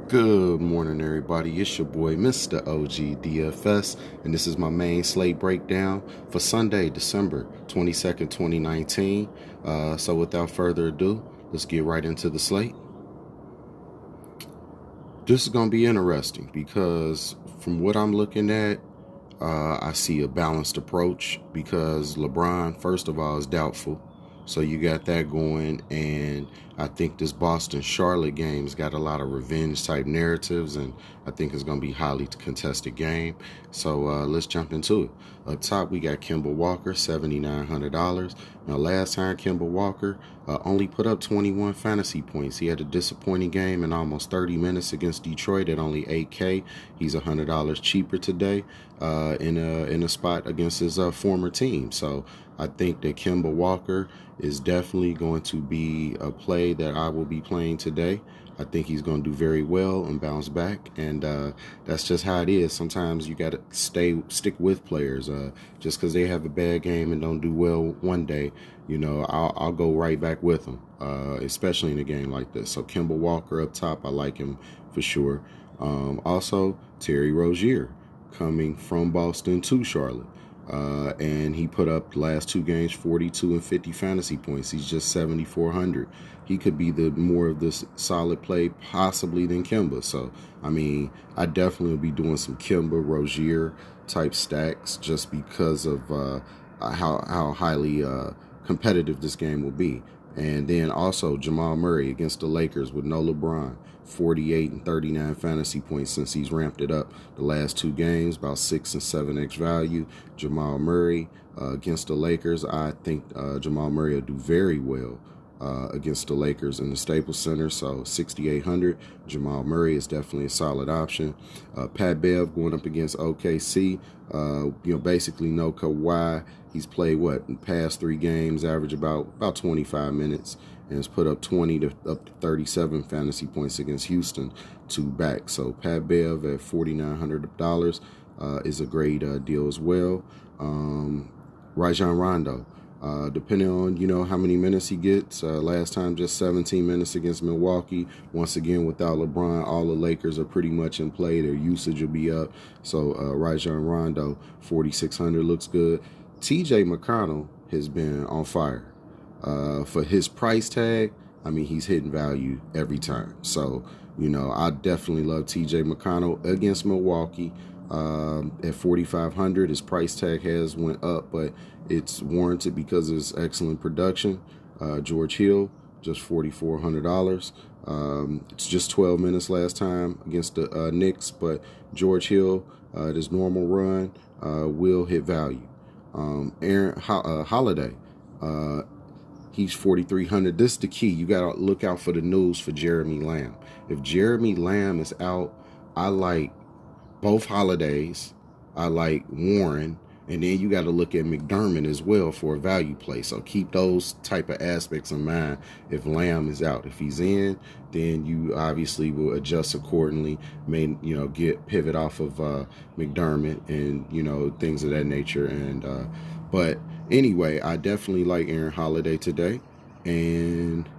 Good morning, everybody. It's your boy, MrOgDfs, and this is my main slate breakdown for Sunday, December 22nd, 2019. So without further ado, let's get right into the slate. This is going to be interesting because from what I'm looking at, I see a balanced approach because LeBron, first of all, is doubtful. So you got that going, and I think this Boston-Charlotte game's got a lot of revenge-type narratives, and I think it's going to be a highly contested game. So let's jump into it. Up top, we got Kemba Walker, $7,900. Now, last time Kemba Walker only put up 21 fantasy points. He had a disappointing game in almost 30 minutes against Detroit at only $8K. He's $100 cheaper today in a spot against his former team. So I think that Kemba Walker is definitely going to be a play that I will be playing today. I think he's going to do very well and bounce back, and that's just how it is. Sometimes you got to stick with players. Just because they have a bad game and don't do well one day, I'll go right back with them, especially in a game like this. So Kemba Walker up top, I like him for sure. Also, Terry Rozier coming from Boston to Charlotte. And he put up the last two games 42 and 50 fantasy points. He's just 7,400. He could be the more of this solid play possibly than Kemba. So, I definitely will be doing some Kemba Rozier type stacks just because of how highly competitive this game will be. And then also Jamal Murray against the Lakers with no LeBron, 48 and 39 fantasy points since he's ramped it up the last two games, about 6 and 7x value. Jamal Murray against the Lakers, I think Jamal Murray will do very well against the Lakers in the Staples Center. So 6,800. Jamal Murray is definitely a solid option. Pat Bev going up against OKC. Basically no Kawhi. He's played in the past three games, average about 25 minutes, and has put up 20 to up to 37 fantasy points against Houston, two back. So Pat Bev at $4,900 is a great deal as well. Rajon Rondo. Depending on, how many minutes he gets. Last time, just 17 minutes against Milwaukee. Once again, without LeBron, all the Lakers are pretty much in play. Their usage will be up. So Rajon Rondo, 4,600 looks good. TJ McConnell has been on fire. For his price tag, he's hitting value every time. So, I definitely love TJ McConnell against Milwaukee. At 4,500, his price tag has went up, but it's warranted because of his excellent production. George Hill, just $4,400. It's just 12 minutes last time against the Knicks, but George Hill, at his normal run, will hit value. Aaron Holiday, he's 4,300. This is the key. You got to look out for the news for Jeremy Lamb. If Jeremy Lamb is out, I like both Holidays. I like Warren. And then you got to look at McDermott as well for a value play. So keep those type of aspects in mind if Lamb is out. If he's in, then you obviously will adjust accordingly. Pivot off of McDermott and, things of that nature. And but anyway, I definitely like Aaron Holiday today. And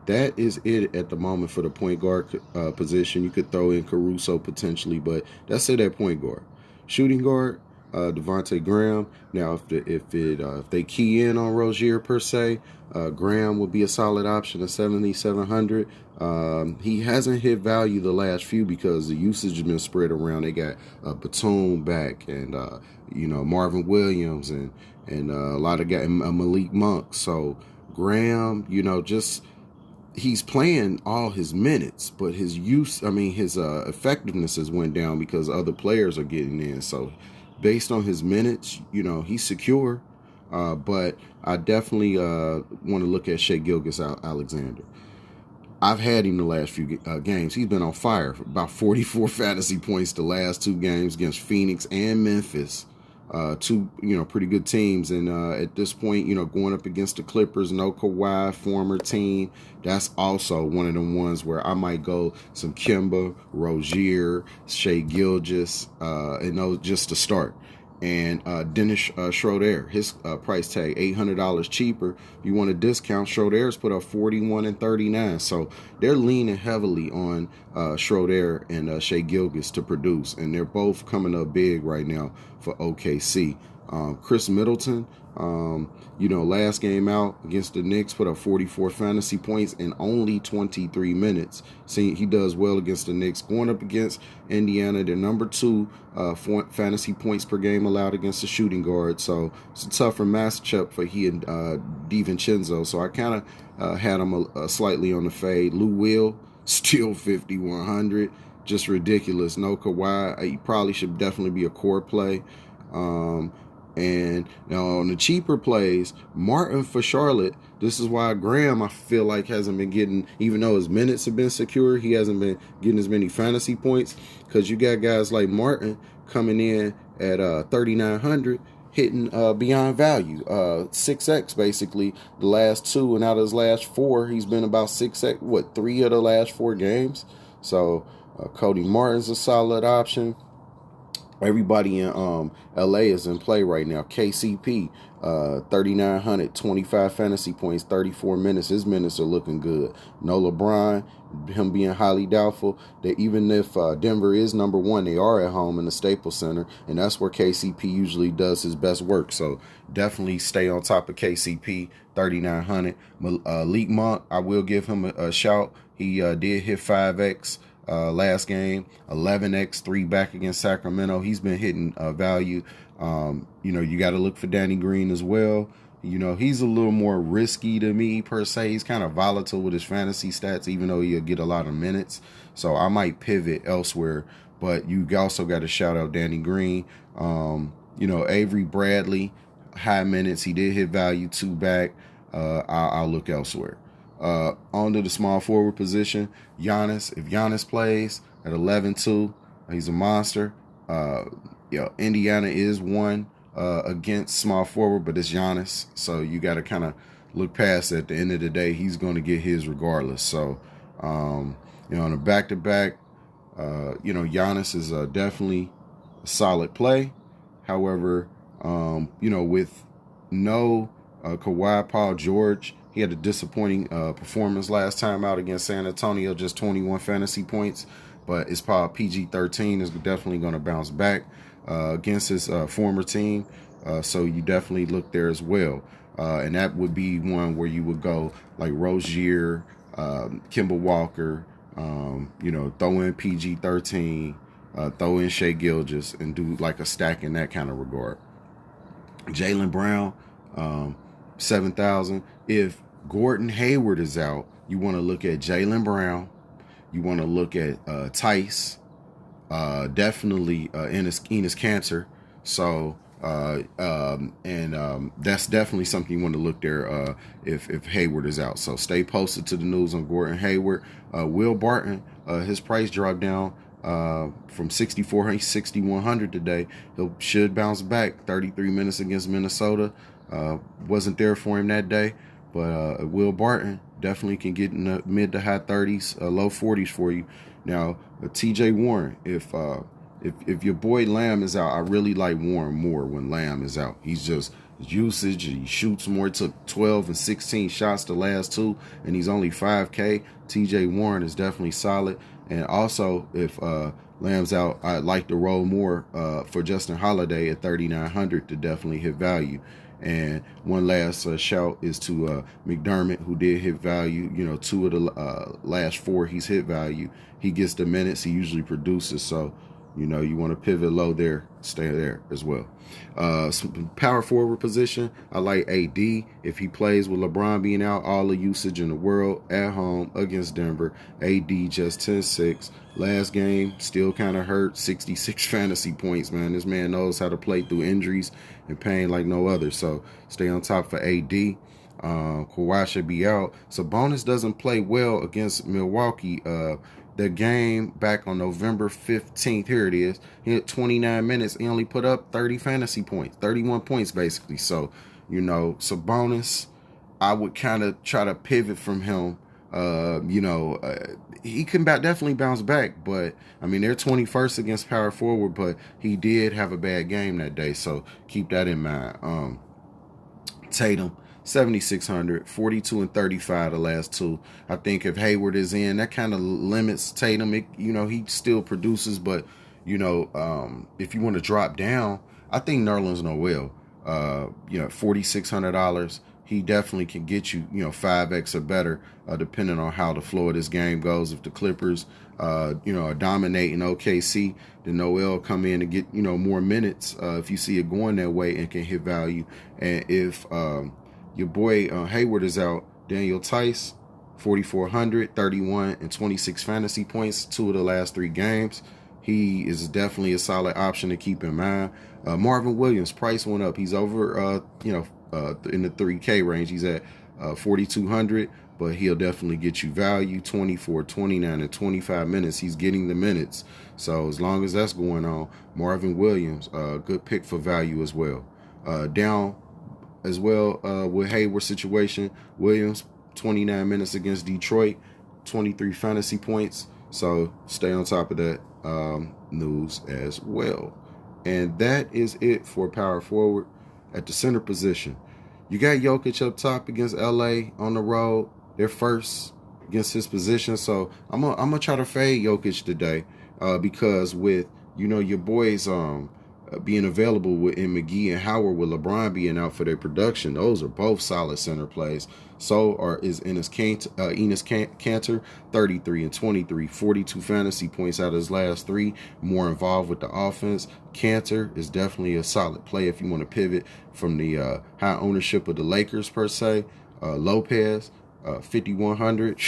that is it at the moment for the point guard position. You could throw in Caruso potentially, but that's it at point guard. Shooting guard, Devontae Graham. Now, if they key in on Rozier per se, Graham would be a solid option at 7,700. He hasn't hit value the last few because the usage has been spread around. They got Batum back and Marvin Williams and a lot of guys, Malik Monk. So Graham, he's playing all his minutes, but his his effectiveness has went down because other players are getting in. So based on his minutes, he's secure. But I definitely want to look at Shai Gilgeous-Alexander. I've had him the last few games. He's been on fire for about 44 fantasy points the last two games against Phoenix and Memphis. Two, pretty good teams. And at this point, going up against the Clippers, no Kawhi, former team, that's also one of the ones where I might go some Kemba, Rozier, Shai Gilgeous, and those just to start. And Dennis Schroeder, his price tag $800 cheaper. If you want a discount, Schroeder's put up 41 and 39. So they're leaning heavily on Schroeder and Shai Gilgeous to produce, and they're both coming up big right now for OKC. Chris Middleton, last game out against the Knicks, put up 44 fantasy points in only 23 minutes. See, he does well against the Knicks. Going up against Indiana, they're number 2 fantasy points per game allowed against the shooting guard. So it's a tougher matchup for he and DiVincenzo. So I kind of had him slightly on the fade. Lou Will, still 5,100. Just ridiculous. No Kawhi. He probably should definitely be a core play. And now on the cheaper plays, Martin for Charlotte. This is why Graham, I feel like, hasn't been getting, even though his minutes have been secure, he hasn't been getting as many fantasy points, because you got guys like Martin coming in at 3,900, hitting beyond value, 6x basically the last 2, and out of his last 4, he's been about 6x, 3 of the last 4 games. So Cody Martin's a solid option. Everybody in LA is in play right now. KCP, 3,900, 25 fantasy points, 34 minutes. His minutes are looking good. No LeBron, him being highly doubtful. That even if Denver is number 1, they are at home in the Staples Center, and that's where KCP usually does his best work. So definitely stay on top of KCP, 3,900. Malik Monk, I will give him a shout. He did hit 5x. Last game, 11x, 3 back against Sacramento. He's been hitting value. You got to look for Danny Green as well. He's a little more risky to me per se. He's kind of volatile with his fantasy stats, even though he'll get a lot of minutes. So I might pivot elsewhere. But you also got to shout out Danny Green. Avery Bradley, high minutes. He did hit value, 2 back. I'll look elsewhere. On to the small forward position, Giannis. If Giannis plays at 11-2, he's a monster. Indiana is 1 against small forward, but it's Giannis. So you got to kind of look past it. At the end of the day, he's going to get his regardless. So, on a back-to-back, Giannis is definitely a solid play. However, with no Kawhi, Paul George, he had a disappointing performance last time out against San Antonio, just 21 fantasy points. But it's Paul PG-13 is definitely going to bounce back against his former team. So you definitely look there as well. And that would be one where you would go like Rozier, Kemba Walker, throw in PG-13, throw in Shai Gilgeous, and do like a stack in that kind of regard. Jaylen Brown, 7,000. If Gordon Hayward is out, you want to look at Jaylen Brown. You want to look at Tice. Definitely Enes Cancer. So that's definitely something you want to look there if Hayward is out. So stay posted to the news on Gordon Hayward. Will Barton, his price dropped down from 6,400 to 6,100 today. He should bounce back. 33 minutes against Minnesota. Wasn't there for him that day, but Will Barton definitely can get in the mid to high 30s, low 40s for you. Now, TJ Warren, if your boy Lamb is out, I really like Warren more when Lamb is out. He's just his usage, he shoots more. He took 12 and 16 shots the last 2, and he's only 5K. TJ Warren is definitely solid. And also, if Lamb's out, I'd like to roll more for Justin Holiday at 3,900 to definitely hit value. And one last shout is to McDermott, who did hit value. 2 of the last 4 he's hit value. He gets the minutes. He usually produces. So, you want to pivot low there, stay there as well. Power forward position, I like AD. If he plays with LeBron being out, all the usage in the world at home against Denver. AD just 10-6. Last game, still kind of hurt. 66 fantasy points, man. This man knows how to play through injuries and pain like no other. So stay on top for AD. Kawhi should be out. Sabonis doesn't play well against Milwaukee. The game back on November 15th, here it is. He had 29 minutes. He only put up 30 fantasy points, 31 points basically. So, Sabonis, I would kind of try to pivot from him He can definitely bounce back. But I mean, they're 21st against power forward, but he did have a bad game that day, so keep that in mind. Tatum, 7,600, 42 and 35 the last two. I think if Hayward is in, that kind of limits Tatum. He still produces, but if you want to drop down, I think Nerlens Noel, $4,600. He definitely can get you, 5x or better, depending on how the flow of this game goes. If the Clippers, are dominating OKC, then Noel come in and get, more minutes if you see it going that way and can hit value. And if your boy Hayward is out, Daniel Tice, 4,400, 31 and 26 fantasy points, 2 of the last 3 games. He is definitely a solid option to keep in mind. Marvin Williams, price went up. He's over, in the 3K range. He's at 4,200, but he'll definitely get you value. 24, 29, and 25 minutes. He's getting the minutes. So as long as that's going on, Marvin Williams, good pick for value as well. Down as well with Hayward situation, Williams, 29 minutes against Detroit, 23 fantasy points. So stay on top of that news as well. And that is it for power forward. At the center position, you got Jokic up top against LA on the road. They're first against his position. So I'm gonna try to fade Jokic today because with your boys being available with McGee and Howard, with LeBron being out for their production, those are both solid center plays. So is Enes Kanter, 33 and 23, 42 fantasy points out of his last 3, more involved with the offense. Kanter is definitely a solid play if you want to pivot from the high ownership of the Lakers per se. Lopez, 5,100.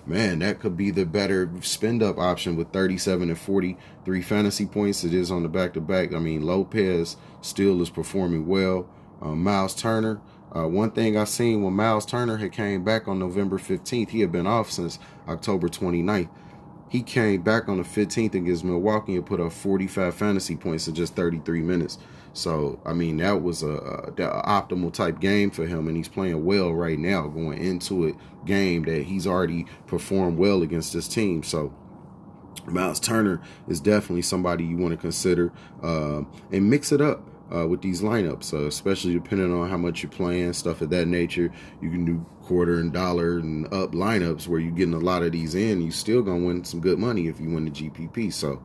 Man, that could be the better spend-up option with 37 and 43 fantasy points. It is on the back-to-back. I mean, Lopez still is performing well. Miles Turner, one thing I seen when Miles Turner had came back on November 15th, he had been off since October 29th. He came back on the 15th against Milwaukee and put up 45 fantasy points in just 33 minutes. So, I mean, that was a optimal type game for him, and he's playing well right now going into a game that he's already performed well against this team. So, Miles Turner is definitely somebody you want to consider and mix it up with these lineups, especially depending on how much you're playing, stuff of that nature. You can do quarter and dollar and up lineups where you're getting a lot of these in. You still gonna win some good money if you win the GPP. So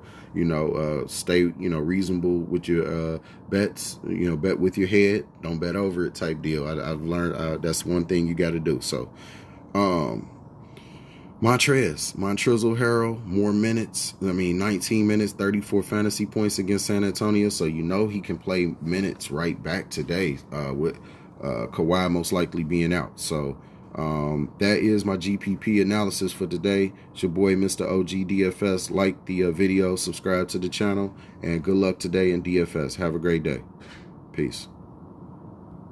stay reasonable with your bets. Bet with your head, don't bet over it type deal. I've learned that's one thing you got to do. So Montrezl Harrell, more minutes. 19 minutes, 34 fantasy points against San Antonio. So he can play minutes right back today with Kawhi most likely being out. So that is my GPP analysis for today. It's your boy, MrOgDfs. Like the video, subscribe to the channel, and good luck today in DFS. Have a great day. Peace.